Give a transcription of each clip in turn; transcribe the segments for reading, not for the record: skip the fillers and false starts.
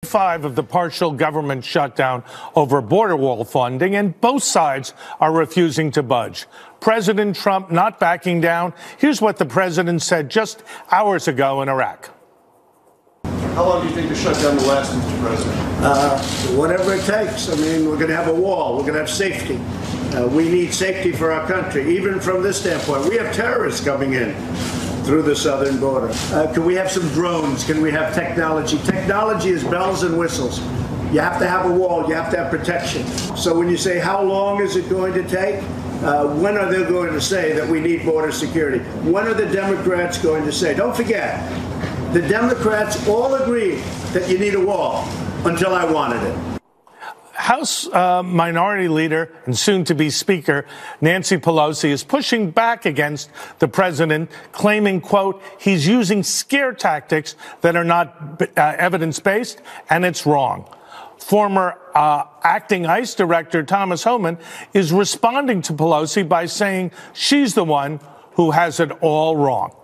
5 of the partial government shutdown over border wall funding, and both sides are refusing to budge. President Trump not backing down. Here's what the president said just hours ago in Iraq. How long do you think the shutdown will last, Mr. President? Whatever it takes. I mean, we're going to have a wall. We're going to have safety. We need safety for our country, even from this standpoint. We have terrorists coming in through the southern border. Can we have some drones? Can we have technology? Technology is bells and whistles. You have to have a wall. You have to have protection. So when you say how long is it going to take, when are they going to say that we need border security? When are the Democrats going to say? Don't forget, the Democrats all agreed that you need a wall until I wanted it. House Minority Leader and soon-to-be Speaker Nancy Pelosi is pushing back against the president, claiming, quote, he's using scare tactics that are not evidence-based, and it's wrong. Former acting ICE Director Thomas Homan is responding to Pelosi by saying she's the one who has it all wrong.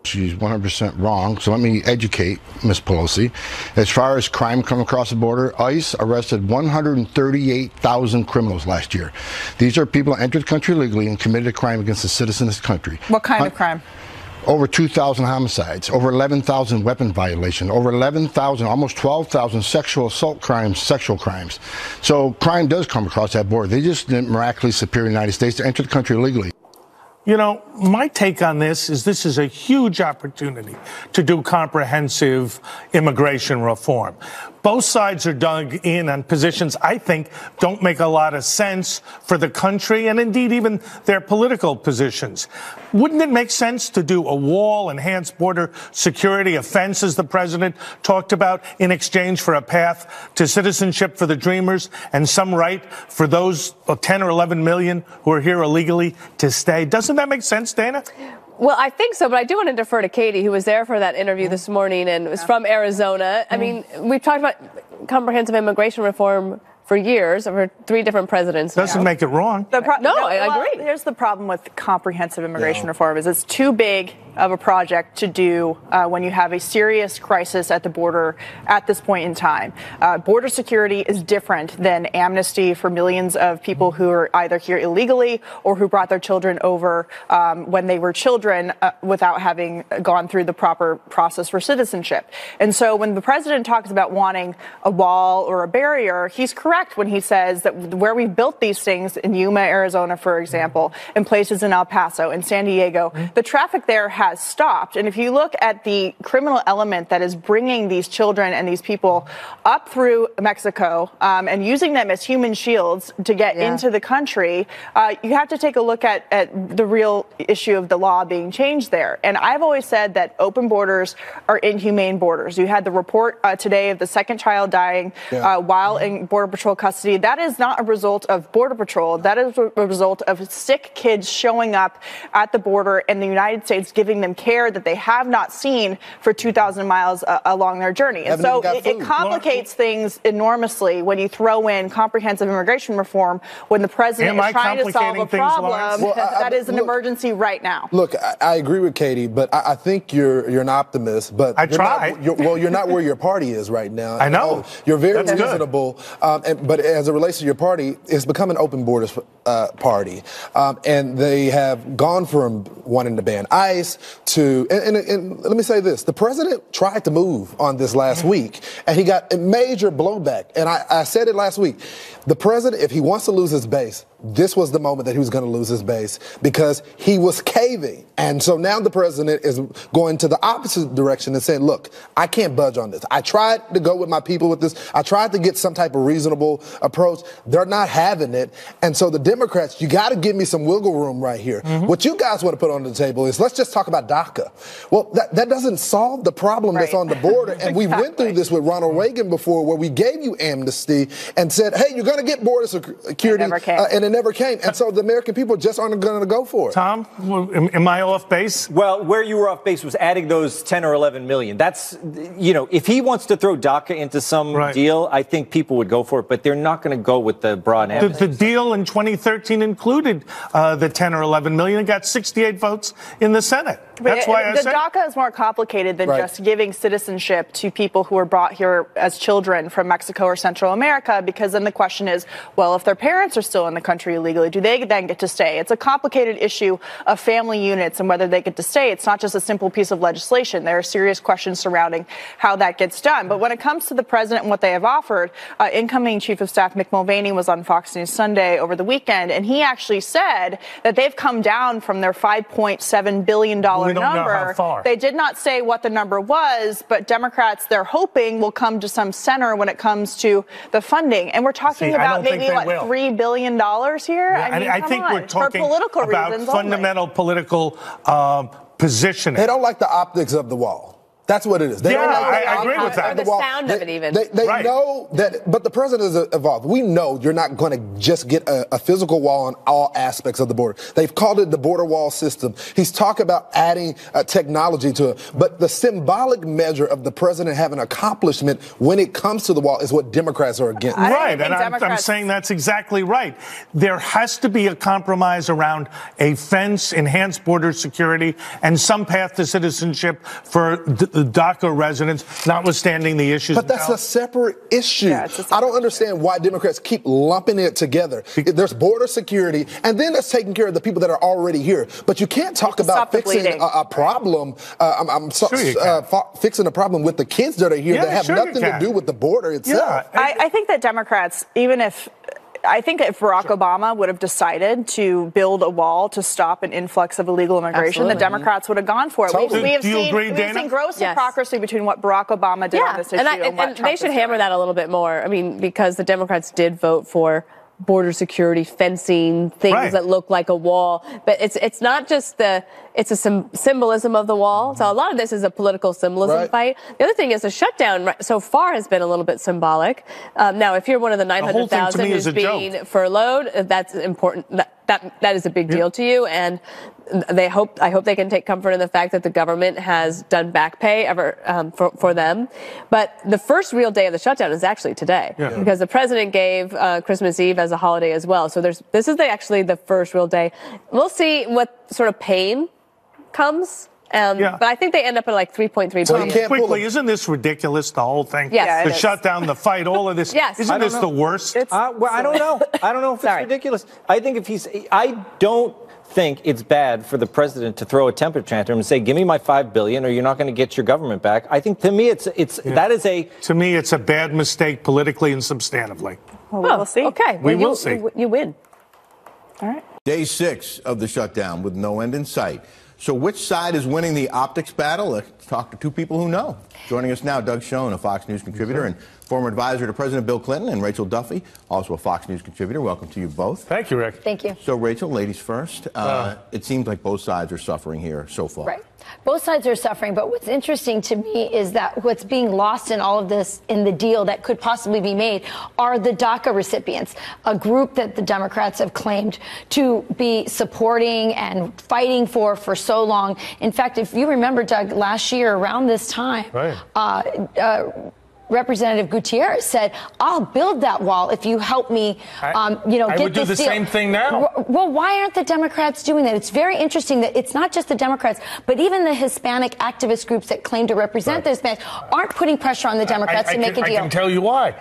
She's 100% wrong. So let me educate Ms. Pelosi. As far as crime coming across the border, ICE arrested 138,000 criminals last year. These are people who entered the country illegally and committed a crime against the citizens of this country. What kind of crime? Over 2,000 homicides, over 11,000 weapon violations, over 11,000, almost 12,000 sexual assault crimes, sexual crimes. So crime does come across that border. They just didn't miraculously appear in the United States to enter the country illegally. You know, my take on this is a huge opportunity to do comprehensive immigration reform. Both sides are dug in on positions I think don't make a lot of sense for the country and indeed even their political positions. Wouldn't it make sense to do a wall, enhanced border security, a fence, as the president talked about, in exchange for a path to citizenship for the Dreamers and some right for those 10 or 11 million who are here illegally to stay? Doesn't that make sense, Dana? Well, I think so, but I do want to defer to Katie, who was there for that interview this morning and was from Arizona. I mean, we've talked about comprehensive immigration reform for years, over 3 different presidents. Doesn't make it wrong. I agree. Here's the problem with comprehensive immigration reform is it's too big of a project to do when you have a serious crisis at the border at this point in time. Border security is different than amnesty for millions of people who are either here illegally or who brought their children over when they were children without having gone through the proper process for citizenship. And so when the president talks about wanting a wall or a barrier, he's correct when he says that where we built these things in Yuma, Arizona, for example, in places in El Paso and San Diego, the traffic there has stopped. And if you look at the criminal element that is bringing these children and these people up through Mexico and using them as human shields to get into the country, you have to take a look at the real issue of the law being changed there. And I've always said that open borders are inhumane borders. You had the report today of the second child dying while in Border Patrol custody. That is not a result of Border Patrol. That is a result of sick kids showing up at the border and the United States giving them care that they have not seen for 2,000 miles along their journey. And so it complicates things enormously when you throw in comprehensive immigration reform when the president is trying to solve a problem that is an emergency right now. Look, I agree with Katie, but I think you're an optimist. But I try. You're not where your party is right now. I know. You're very reasonable. But as it relates to your party, it's become an open borders party. And they have gone from wanting to ban ICE to, and let me say this, the president tried to move on this last week, and he got a major blowback. And I said it last week. The president, if he wants to lose his base, this was the moment that he was going to lose his base because he was caving. And so now the president is going to the opposite direction and saying, look, I can't budge on this. I tried to go with my people with this. I tried to get some type of reasonable approach. They're not having it. And so the Democrats, you got to give me some wiggle room right here. What you guys want to put on the table is let's just talk about DACA. Well, that doesn't solve the problem that's on the border. And we went through this with Ronald Reagan before where we gave you amnesty and said, hey, you're going to get border security. And it never came. And so the American people just aren't going to go for it. Tom, am I off base? Well, where you were off base was adding those 10 or 11 million. That's, you know, if he wants to throw DACA into some deal, I think people would go for it, but they're not going to go with the broad amnesty. The deal in 2013 included the 10 or 11 million and got 68 votes in the Senate. That's why the DACA is more complicated than just giving citizenship to people who were brought here as children from Mexico or Central America, because then the question is, well, if their parents are still in the country illegally, do they then get to stay? It's a complicated issue of family units and whether they get to stay. It's not just a simple piece of legislation. There are serious questions surrounding how that gets done. But when it comes to the president and what they have offered, incoming Chief of Staff Mick Mulvaney was on Fox News Sunday over the weekend, and he actually said that they've come down from their $5.7 billion number. Know how far. They did not say what the number was, but Democrats, they're hoping, will come to some center when it comes to the funding. And we're talking about maybe, $3 billion here? Yeah, I think we're talking about fundamental political positioning. They don't like the optics of the wall. That's what it is. They don't like I agree with that. Or the sound of it, even. They know that, but the president has evolved. We know you're not going to just get a physical wall on all aspects of the border. They've called it the border wall system. He's talking about adding technology to it. But the symbolic measure of the president having accomplishment when it comes to the wall is what Democrats are against. Right, and I'm saying that's exactly right. There has to be a compromise around a fence, enhanced border security, and some path to citizenship for the DACA residents, notwithstanding the issues. But that's a separate issue. I don't understand why Democrats keep lumping it together. There's border security, and then that's taking care of the people that are already here. But you can't talk about fixing a problem. Fixing a problem with the kids that are here that have nothing to do with the border itself. Yeah. I think that Democrats, I think if Barack Obama would have decided to build a wall to stop an influx of illegal immigration, the Democrats would have gone for it. We've seen gross hypocrisy between what Barack Obama did on this issue and what Trump they should hammer that a little bit more. I mean, because the Democrats did vote for border security, fencing, things that look like a wall. But it's not just it's a symbolism of the wall. So a lot of this is a political symbolism fight. The other thing is the shutdown so far has been a little bit symbolic. Now, if you're one of the 900,000 who's being furloughed, that's important. That is a big deal to you, and I hope they can take comfort in the fact that the government has done back pay for them. But the first real day of the shutdown is actually today, because the president gave Christmas Eve as a holiday as well. So this is actually the first real day. We'll see what sort of pain comes. But I think they end up at like 3.3 billion. Quickly, isn't this ridiculous, the whole thing? Yes. The shutdown, the fight, all of this. Isn't this the worst? Well, I don't know. I don't know if it's ridiculous. I think I don't think it's bad for the president to throw a temper tantrum and say, give me my $5 billion or you're not going to get your government back. I think to me, to me, it's a bad mistake politically and substantively. Well, we'll see. Okay. We will see. You win. All right. Day 6 of the shutdown with no end in sight. So which side is winning the optics battle? Let's talk to two people who know. Joining us now, Doug Schoen, a Fox News contributor and former advisor to President Bill Clinton, and Rachel Duffy, also a Fox News contributor. Welcome to you both. Thank you, Rick. Thank you. So, Rachel, ladies first. It seems like both sides are suffering here so far. Right. Both sides are suffering, but what's interesting to me is that what's being lost in all of this, in the deal that could possibly be made, are the DACA recipients, a group that the Democrats have claimed to be supporting and fighting for so long. In fact, if you remember, Doug, last year around this time, Representative Gutierrez said, I'll build that wall if you help me, I get this deal. I would do the same thing now. Well, why aren't the Democrats doing that? It's very interesting that it's not just the Democrats, but even the Hispanic activist groups that claim to represent the Hispanics aren't putting pressure on the Democrats to make a deal. I can tell you why.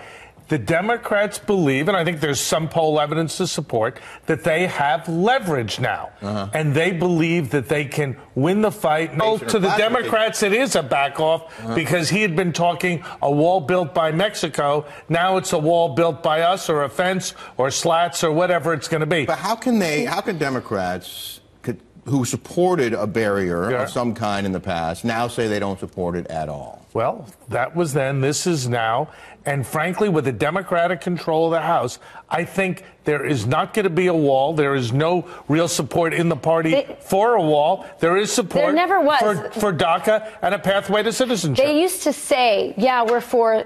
The Democrats believe, and I think there's some poll evidence to support, that they have leverage now. And they believe that they can win the fight. To the Democrats, it is a back off because he had been talking a wall built by Mexico. Now it's a wall built by us, or a fence or slats or whatever it's going to be. But how can Democrats who supported a barrier of some kind in the past now say they don't support it at all? Well, that was then. This is now. And frankly, with the Democratic control of the House, I think there is not going to be a wall. There is no real support in the party for a wall. There is support there never was. For DACA and a pathway to citizenship. They used to say, we're for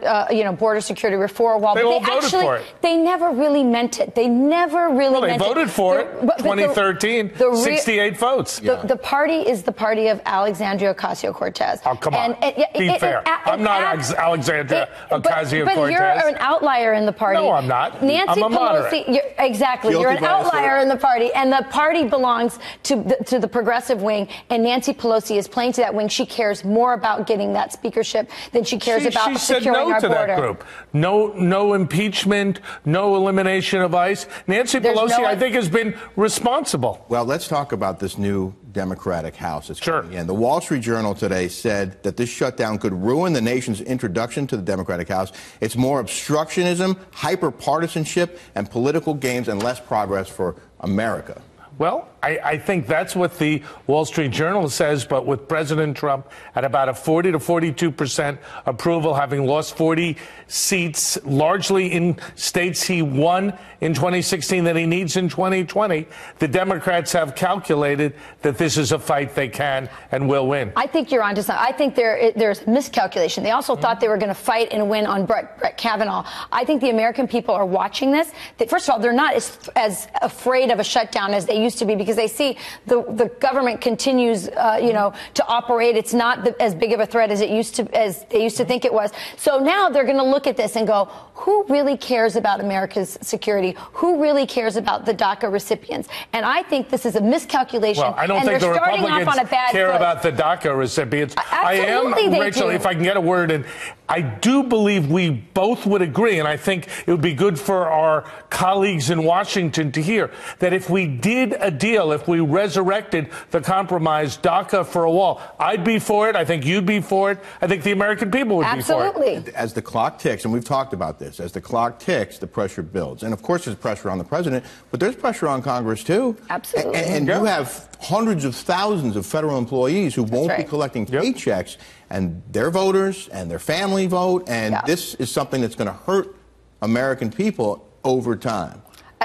border security, we're for a wall. They all voted for it. They never really meant it. They never really meant it. Well, they voted for it. 2013, 68 votes. The party is the party of Alexandria Ocasio-Cortez. Oh, come on. Be fair. outlier. I'm not Alexandria Ocasio-Cortez. But you're an outlier in the party. No, I'm not. Nancy I'm a Pelosi, exactly. You're an outlier in the party, and the party belongs to the progressive wing, and Nancy Pelosi is playing to that wing. She cares more about getting that speakership than she cares about securing our border. She said no to that group. No impeachment, no elimination of ICE. Nancy Pelosi, I think, has been responsible. Well, let's talk about this new Democratic House that's coming in. The Wall Street Journal today said that this shutdown could ruin the nation's introduction to the Democratic House. It's more obstructionism, hyper-partisanship, and political games, and less progress for America. Well, I think that's what the Wall Street Journal says, but with President Trump at about a 40 to 42% approval, having lost 40 seats, largely in states he won in 2016 that he needs in 2020, the Democrats have calculated that this is a fight they can and will win. I think you're onto something. I think there's miscalculation. They also thought they were going to fight and win on Brett Kavanaugh. I think the American people are watching this. First of all, they're not as afraid of a shutdown as they used to be, because they see the government continues, to operate. It's not as big of a threat as they used to think it was. So now they're going to look at this and go, who really cares about America's security? Who really cares about the DACA recipients? And I think this is a miscalculation. Well, I don't think the Republicans care about the DACA recipients. Absolutely, they Rachel, do. if I can get a word in, I do believe we both would agree, and I think it would be good for our colleagues in Washington to hear, that if we did a deal, if we resurrected the compromise DACA for a wall, I'd be for it. I think you'd be for it. I think the American people would be for it. Absolutely. As the clock ticks, and we've talked about this, as the clock ticks, the pressure builds. And of course there's pressure on the president, but there's pressure on Congress too. Absolutely. And you have hundreds of thousands of federal employees who won't be collecting paychecks, and their voters and their family vote, and this is something that's going to hurt American people over time.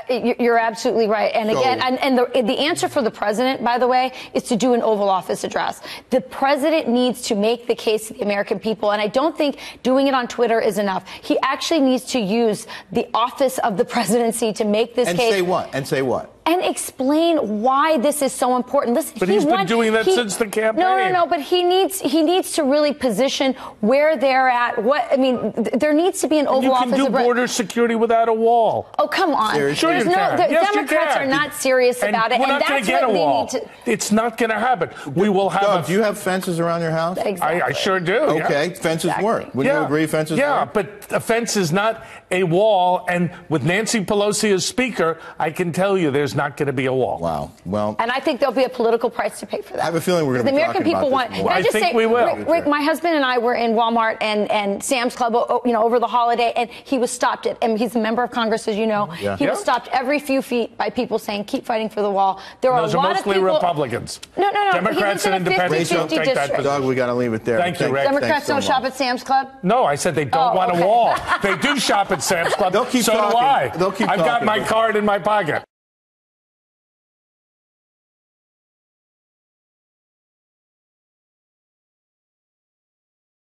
You're absolutely right. And again, the answer for the president, by the way, is to do an Oval Office address. The president needs to make the case to the American people, and I don't think doing it on Twitter is enough. He actually needs to use the office of the presidency to make this case. And say what? And explain why this is so important. Listen, but he's been doing that since the campaign. No. But he needs to really position where they're at. There needs to be an Oval Office. You can do border security without a wall. Oh, come on. Sure you can. The Democrats are not serious about it. We're not going to get a wall. It's not going to happen. We will have. Doug, do you have fences around your house? Exactly. I sure do. Okay, fences work. Would you agree fences work? Yeah, but a fence is not a wall. And with Nancy Pelosi as Speaker, I can tell you there's not going to be a wall. Wow. Well, and I think there'll be a political price to pay for that. I have a feeling we're going to be talking about this more. I think we will. Rick, my husband and I were in Walmart and Sam's Club, over the holiday, and he was stopped and he's a member of Congress, as you know. Yeah. He was stopped every few feet by people saying, "Keep fighting for the wall." There are those a lot are mostly of people, Republicans. No. Democrats and independents don't take that position. Doug, we got to leave it there. Thank you, Rick. Democrats don't shop at Sam's Club? No, I said they don't want a wall. They do shop at Sam's Club. They'll keep so talking. do I. They'll keep I've got talking. my card in my pocket.